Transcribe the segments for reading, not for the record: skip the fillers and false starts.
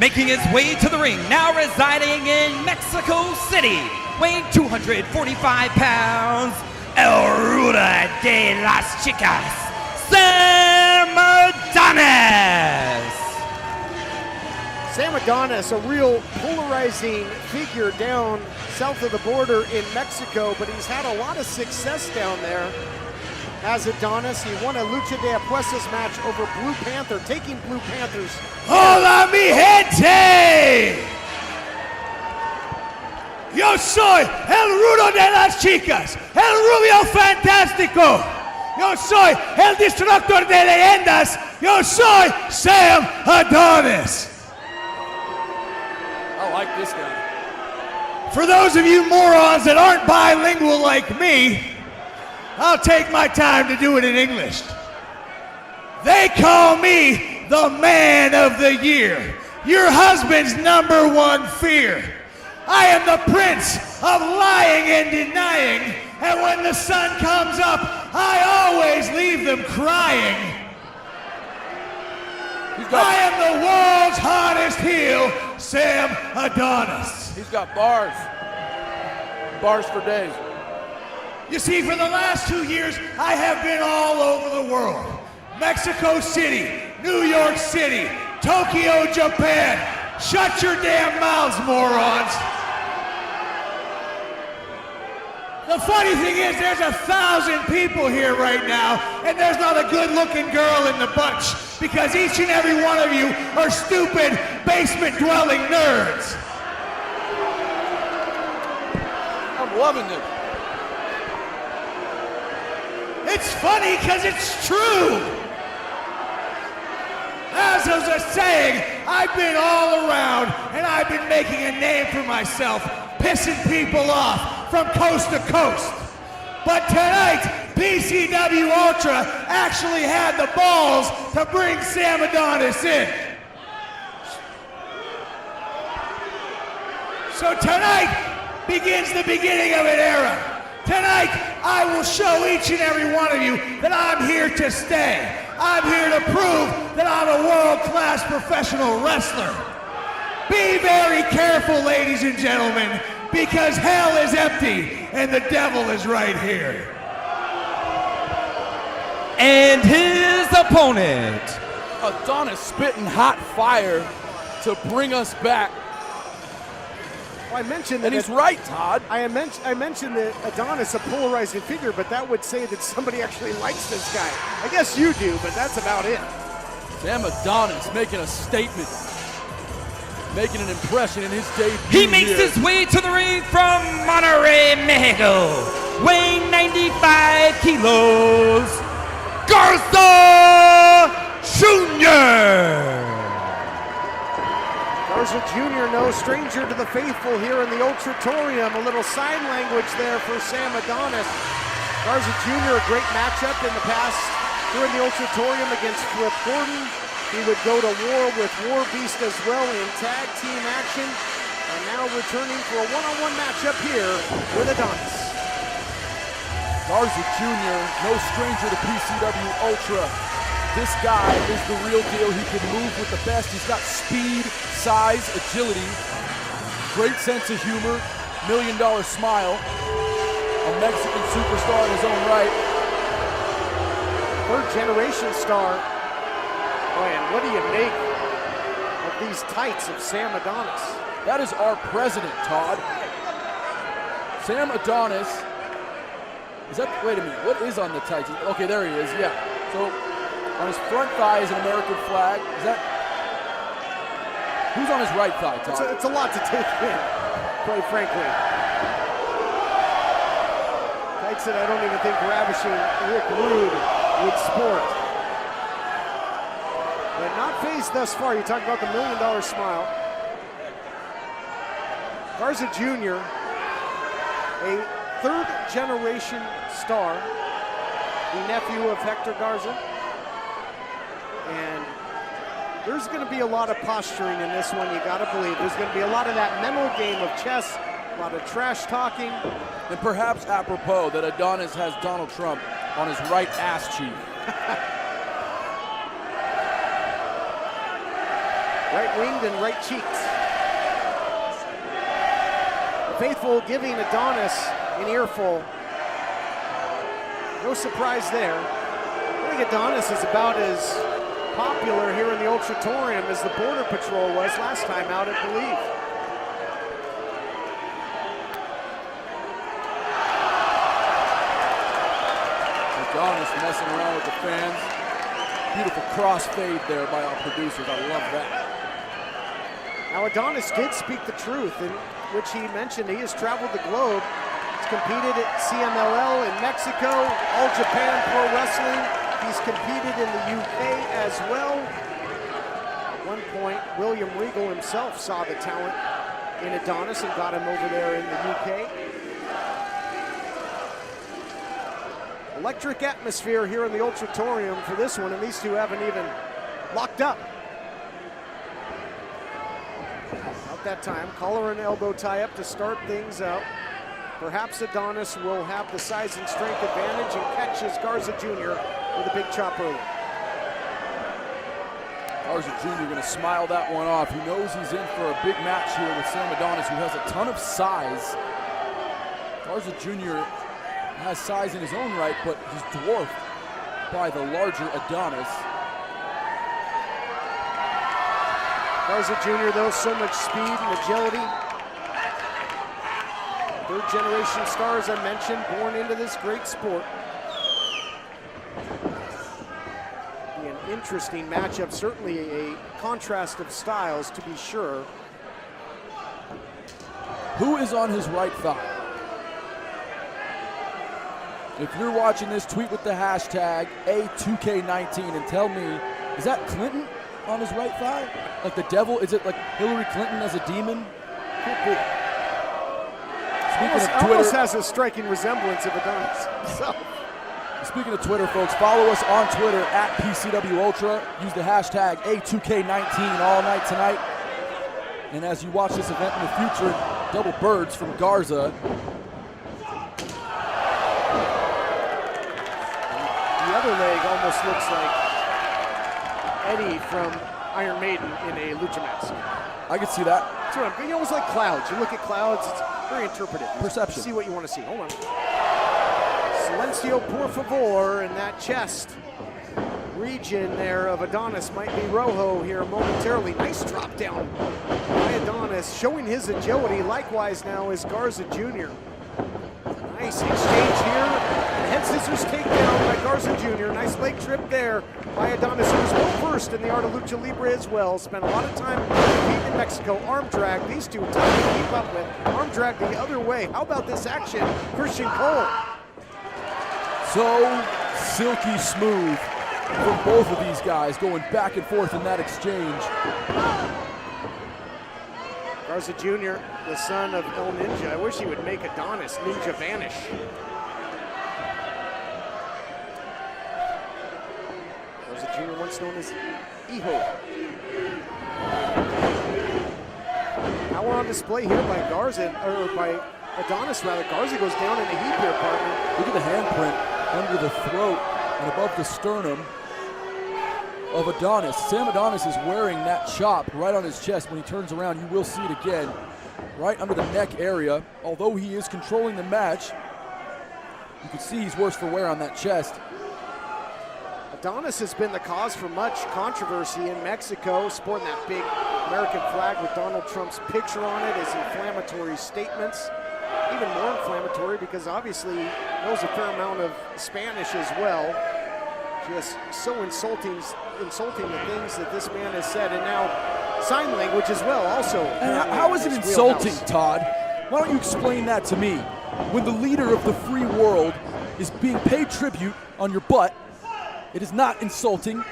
Making his way to the ring, now residing in Mexico City, weighing 245 pounds, El Ruda de las Chicas, Sam Adonis. Sam Adonis, a real polarizing figure down south of the border in Mexico, but he's had a lot of success down there. As Adonis, he won a Lucha de Apuestas match over Blue Panther, taking Blue Panther's. Hola mi gente! Yo soy el rudo de las chicas, el rubio fantástico. Yo soy el destructor de leyendas. Yo soy Sam Adonis. I like this guy. For those of you morons that aren't bilingual like me, I'll take my time to do it in English. They call me the man of the year, your husband's #1 fear. I am the prince of lying and denying, and when the sun comes up, I always leave them crying. I am the world's hottest heel, Sam Adonis. He's got bars. Bars for days. You see, for the last 2 years, I have been all over the world. Mexico City, New York City, Tokyo, Japan. Shut your damn mouths, morons. The funny thing is, there's 1,000 people here right now, and there's not a good-looking girl in the bunch, because each and every one of you are stupid, basement-dwelling nerds. I'm loving this. It's funny because it's true. As I was saying, I've been all around and I've been making a name for myself, pissing people off from coast to coast. But tonight, PCW ULTRA actually had the balls to bring Sam Adonis in. So tonight begins the beginning of an era. Tonight, I will show each and every one of you that I'm here to stay. I'm here to prove that I'm a world-class professional wrestler. Be very careful, ladies and gentlemen, because hell is empty and the devil is right here. And his opponent. Adonis spitting hot fire to bring us back. Well, I mentioned and that he's right, Todd. I mentioned that Adonis a polarizing figure, but that would say that somebody actually likes this guy. I guess you do, but that's about it. Sam Adonis making a statement, making an impression in his debut. He makes his way to the ring from Monterrey, Mexico, weighing 95 kilos, Garza Jr. Garza Jr., no stranger to the faithful here in the Ultratorium. A little sign language there for Sam Adonis. Garza Jr., a great matchup in the past here in the Ultratorium against Flip Gordon. He would go to war with War Beast as well in tag team action. And now returning for a one-on-one matchup here with Adonis. Garza Jr., no stranger to PCW ULTRA. This guy is the real deal. He can move with the best. He's got speed, size, agility, great sense of humor, $1 million smile, a Mexican superstar in his own right. Third generation star. Boy, and what do you make of these tights of Sam Adonis? That is our president, Todd. Sam Adonis. Is that, wait a minute, what is on the tights? Okay, there he is, yeah. So, on his front thigh is an American flag. Is that, who's on his right thigh, Todd? It's a lot to take in, quite frankly. Tights that I don't even think ravishing Rick Rude would sport. But not faced thus far. You talk about the $1 million smile. Garza Jr., a third generation star, the nephew of Hector Garza. And there's going to be a lot of posturing in this one, you got to believe. There's going to be a lot of that mental game of chess, a lot of trash talking. And perhaps apropos that Adonis has Donald Trump on his right ass cheek. Right winged and right cheeks. The faithful giving Adonis an earful. No surprise there. I think Adonis is about as popular here in the Ultratorium as the Border Patrol was last time out, I believe. Adonis messing around with the fans. Beautiful crossfade there by our producers. I love that. Now Adonis did speak the truth, in which he mentioned he has traveled the globe. He's competed at CMLL in Mexico, All Japan Pro Wrestling. He's competed in the UK as well. At one point, William Regal himself saw the talent in Adonis and got him over there in the UK. Electric atmosphere here in the Ultratorium for this one, and these two haven't even locked up. About that time, collar and elbow tie-up to start things out. Perhaps Adonis will have the size and strength advantage and catches Garza Jr. with a big chop early. Garza Jr. going to smile that one off. He knows he's in for a big match here with Sam Adonis, who has a ton of size. Garza Jr. has size in his own right, but he's dwarfed by the larger Adonis. Garza Jr., though, so much speed and agility. Third generation star, as I mentioned, born into this great sport. Be an interesting matchup, certainly a contrast of styles to be sure. Who is on his right thigh? If you're watching this, tweet with the hashtag A2K19 and tell me, is that Clinton on his right thigh? Like the devil? Is it like Hillary Clinton as a demon? Could be. Speaking of Almost Twitter, has a striking resemblance of Adonis himself. speaking of Twitter, folks, follow us on Twitter at PCW Ultra. Use the hashtag A2K19 all night tonight. And as you watch this event in the future, double birds from Garza. The other leg almost looks like Eddie from Iron Maiden in a lucha mask. I can see that. That's what I'm, you almost like clouds. You look at clouds, it's very interpretive. You Perception. see what you want to see. Hold on. Silencio por favor, and that chest region there of Adonis might be Rojo here momentarily. Nice drop down by Adonis, showing his agility. Likewise now is Garza Jr. Nice exchange here. Head scissors takedown by Garza Jr. Nice leg trip there by Adonis, who was well versed in the art of lucha libre as well. Spent a lot of time competing in Mexico. Arm drag, these two tough to keep up with. Arm drag the other way. How about this action? Christian Cole. So silky smooth from both of these guys, going back and forth in that exchange. Garza Jr., the son of El Ninja. I wish he would make Adonis Ninja vanish. Garza Jr., once known as Hijo. Now we're on display here by Garza, or by Adonis rather. Garza goes down in a heap here, partner. Look at the handprint under the throat and above the sternum of Adonis. Sam Adonis is wearing that chop right on his chest. When he turns around, you will see it again, right under the neck area. Although he is controlling the match, you can see he's worse for wear on that chest. Adonis has been the cause for much controversy in Mexico, sporting that big American flag with Donald Trump's picture on it, his inflammatory statements. Even more inflammatory because obviously he knows a fair amount of Spanish as well. Just so insulting the things that this man has said, and now sign language as well also. And how is it insulting, Todd? Why don't you explain that to me? When the leader of the free world is being paid tribute on your butt, it is not insulting.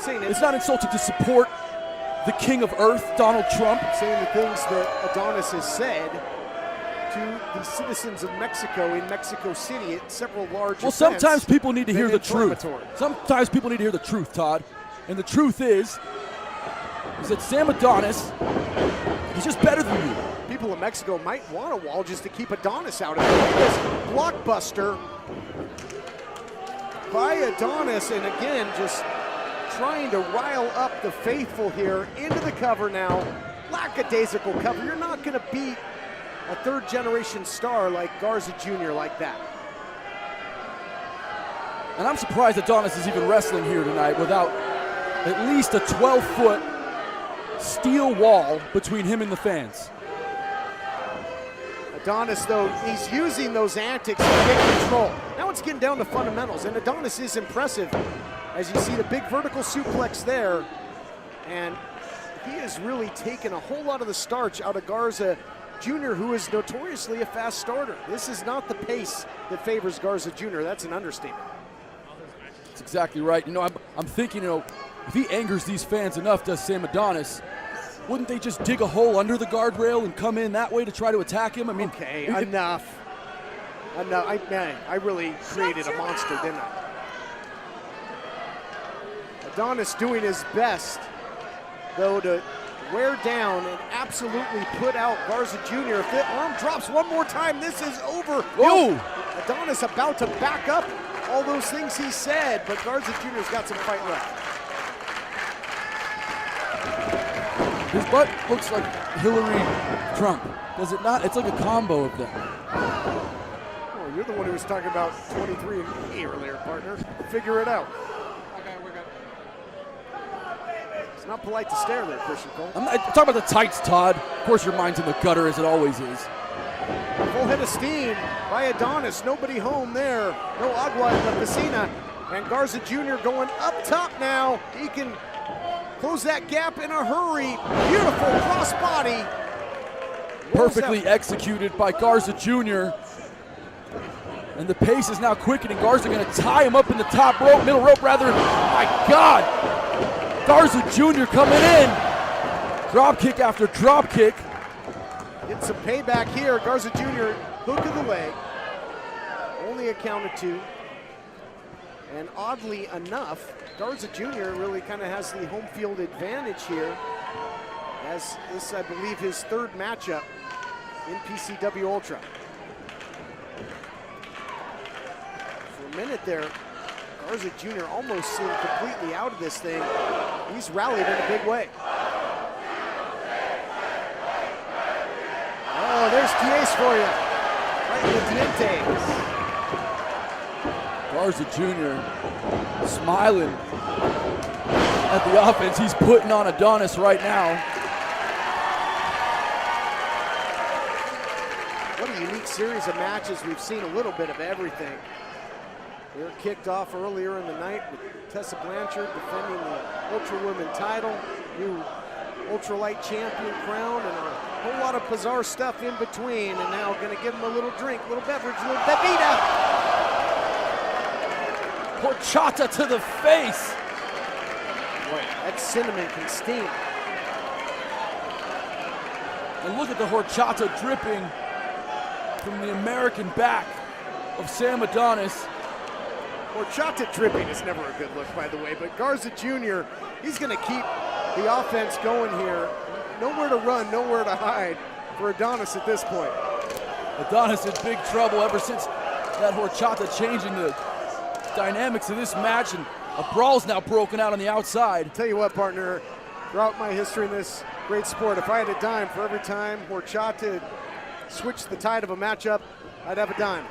It's not insulting to support the king of earth, Donald Trump. Saying the things that Adonis has said to the citizens of Mexico in Mexico City at several large events. Sometimes people need to hear the truth. inflammatory. Sometimes people need to hear the truth, Todd. And the truth is that Sam Adonis, he's just better than you. People in Mexico might want a wall just to keep Adonis out of it. This blockbuster by Adonis, and again, just trying to rile up the faithful here into the cover now. Lackadaisical cover. You're not going to beat a third-generation star like Garza Jr. like that. And I'm surprised Adonis is even wrestling here tonight without at least a 12-foot steel wall between him and the fans. Adonis, though, he's using those antics to get control. Now it's getting down to fundamentals, and Adonis is impressive. As you see the big vertical suplex there, and he has really taken a whole lot of the starch out of Garza Jr., who is notoriously a fast starter. This is not the pace that favors Garza Jr. That's an understatement. That's exactly right. You know, I'm thinking, you know, if he angers these fans enough, does Sam Adonis, wouldn't they just dig a hole under the guardrail and come in that way to try to attack him? I mean, okay, enough. I really created a monster, didn't I? Adonis doing his best, though, to wear down and absolutely put out Garza Jr. If the arm drops one more time, this is over. Oh! Adonis about to back up all those things he said, but Garza Jr.'s got some fight left. His butt looks like Hillary Trump, does it not? It's like a combo of them. Oh, you're the one who was talking about 23andMe earlier, partner. Figure it out. Okay, we're good. It's not polite to stare there, Christian Cole. I'm talking about the tights, Todd. Of course your mind's in the gutter, as it always is. Full head of steam by Adonis. Nobody home there. No agua in the piscina. And Garza Jr. going up top now. He can close that gap in a hurry. Beautiful crossbody. Perfectly executed by Garza Jr. And the pace is now quickening. Garza going to tie him up in the top rope, middle rope rather. My God! Garza Jr. coming in. Drop kick after drop kick. Getting some payback here. Garza Jr. hook of the leg. Only a count of two. And oddly enough, Garza Jr. really kind of has the home field advantage here, as this, I believe, his third matchup in PCW Ultra. For a minute there, Garza Jr. almost seemed completely out of this thing. He's rallied in a big way. Oh, there's Diaz for you. Right in the dientes. Garza Jr. smiling at the offense he's putting on Adonis right now. What a unique series of matches. We've seen a little bit of everything. They were kicked off earlier in the night with Tessa Blanchard defending the Ultra Women title, new ultralight champion crown, and a whole lot of bizarre stuff in between. And now going to give him a little drink, a little beverage, a little bebida. Horchata to the face. Boy, that cinnamon can steam. And look at the horchata dripping from the American back of Sam Adonis. Horchata dripping is never a good look, by the way, but Garza Jr., he's going to keep the offense going here. Nowhere to run, nowhere to hide for Adonis at this point. Adonis in big trouble ever since that horchata changing the dynamics of this match, and a brawl's now broken out on the outside. Tell you what, partner, throughout my history in this great sport, if I had a dime for every time horchata switched the tide of a matchup, I'd have a dime.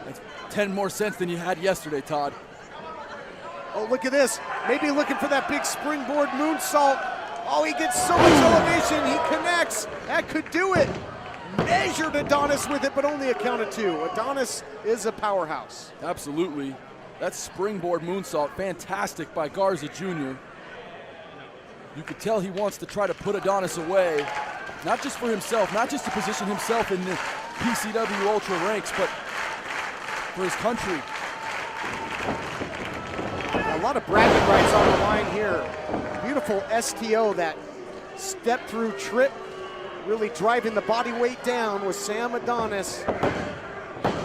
That's 10 more cents than you had yesterday, Todd. Oh, look at this. Maybe looking for that big springboard moonsault. Oh, he gets so much elevation, he connects. That could do it. Measured Adonis with it, but only a count of two. Adonis is a powerhouse. Absolutely. That springboard moonsault, fantastic by Garza Jr. You could tell he wants to try to put Adonis away, not just for himself, not just to position himself in the PCW Ultra ranks, but for his country. A lot of bragging rights on the line here. Beautiful STO, that step through trip, really driving the body weight down with Sam Adonis.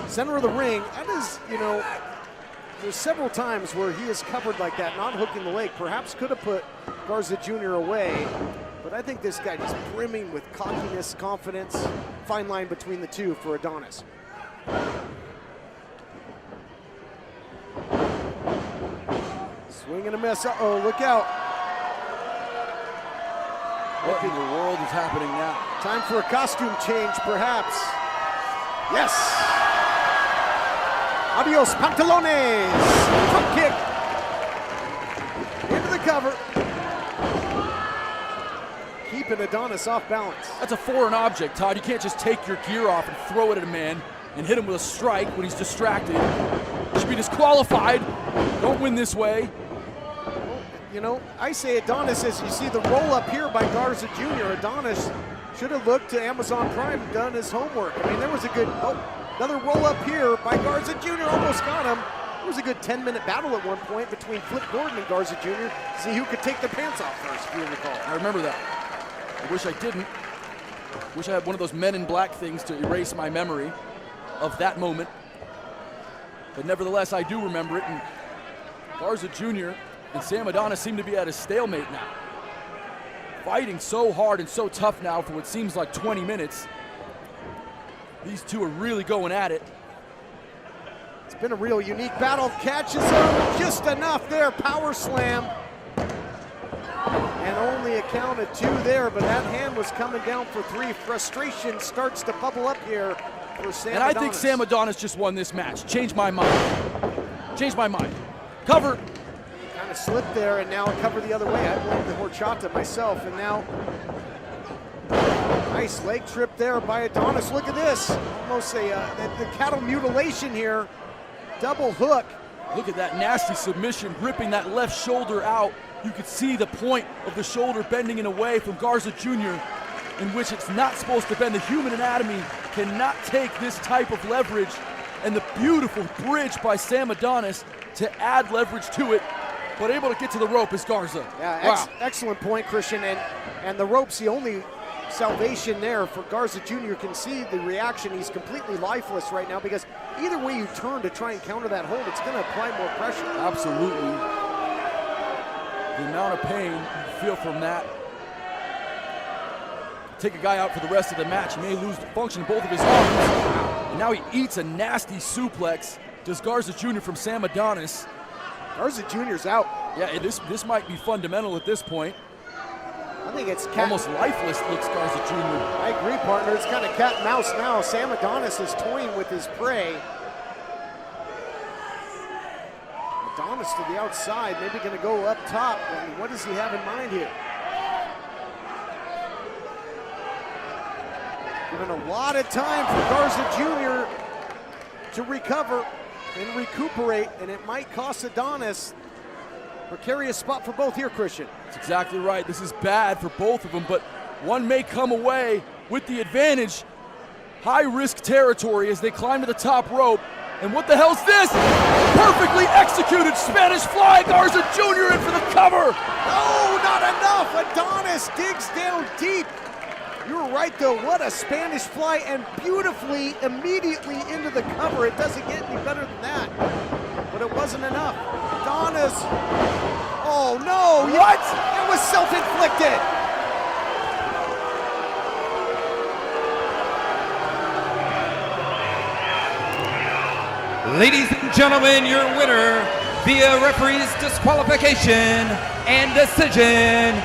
Center of the ring, that is, you know, there's several times where he is covered like that, not hooking the leg. Perhaps could have put Garza Jr. away, but I think this guy just brimming with cockiness, confidence. Fine line between the two for Adonis. Swing and a miss. Uh-oh, look out. What in the world is happening now? Time for a costume change, perhaps. Yes. Adios, pantalones. Front kick. Into the cover. Keeping Adonis off balance. That's a foreign object, Todd. You can't just take your gear off and throw it at a man and hit him with a strike when he's distracted. You should be disqualified. Don't win this way. You know, I say Adonis, as you see the roll up here by Garza Jr., Adonis should have looked to Amazon Prime and done his homework. I mean, there was a good, another roll up here by Garza Jr. Almost got him. It was a good 10-minute battle at one point between Flip Gordon and Garza Jr. See who could take the pants off first, if you recall. I remember that. I wish I didn't. Wish I had one of those Men in Black things to erase my memory of that moment. But nevertheless, I do remember it. And Garza Jr. and Sam Adonis seem to be at a stalemate now. Fighting so hard and so tough now for what seems like 20 minutes. These two are really going at it. It's been a real unique battle. Catches him just enough there. Power slam. And only a count of 2 there, but that hand was coming down for 3. Frustration starts to bubble up here for Sam Adonis. I think Sam Adonis just won this match. Changed my mind. Changed my mind. Cover. Kind of slipped there, and now a cover the other way. I blame the horchata myself, and now nice leg trip there by Adonis. Look at this. Almost the cattle mutilation here. Double hook. Look at that nasty submission, ripping that left shoulder out. You could see the point of the shoulder bending in a way from Garza Jr. in which it's not supposed to bend. The human anatomy cannot take this type of leverage, and the beautiful bridge by Sam Adonis to add leverage to it, but able to get to the rope is Garza. Yeah, wow. Excellent point, Christian, and the rope's the only salvation there for Garza Jr. Can see the reaction. He's completely lifeless right now because either way you turn to try and counter that hold, it's going to apply more pressure. Absolutely. The amount of pain you feel from that. Take a guy out for the rest of the match. He may lose the function of both of his arms. And now he eats a nasty suplex. Does Garza Jr. from Sam Adonis. Garza Jr.'s out. Yeah, this might be fundamental at this point. I think it's almost lifeless looks Garza Jr. I agree, partner. It's kind of cat and mouse now. Sam Adonis is toying with his prey. Adonis to the outside, maybe going to go up top. I mean, what does he have in mind here? Given a lot of time for Garza Jr. to recover and recuperate, and it might cost Adonis. Precarious spot for both here, Christian. That's exactly right. This is bad for both of them, but one may come away with the advantage. High-risk territory as they climb to the top rope. And what the hell's this? Perfectly executed Spanish fly. Garza Jr. in for the cover. No, not enough. Adonis digs down deep. You were right, though. What a Spanish fly, and beautifully, immediately into the cover. It doesn't get any better than that. But it wasn't enough. Adonis. Oh, no. What? It was self-inflicted. Ladies and gentlemen, your winner via referee's disqualification and decision,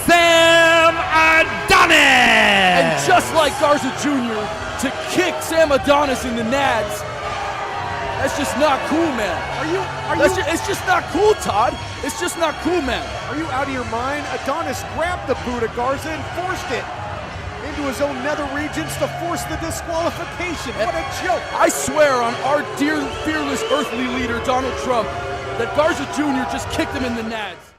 Sam Adonis! And just like Garza Jr., to kick Sam Adonis in the nads, that's just not cool, man. It's just not cool, Todd. It's just not cool, man. Are you out of your mind? Adonis grabbed the boot of Garza and forced it into his own nether regions to force the disqualification. What a joke. I swear on our dear, fearless earthly leader, Donald Trump, that Garza Jr. just kicked him in the nads.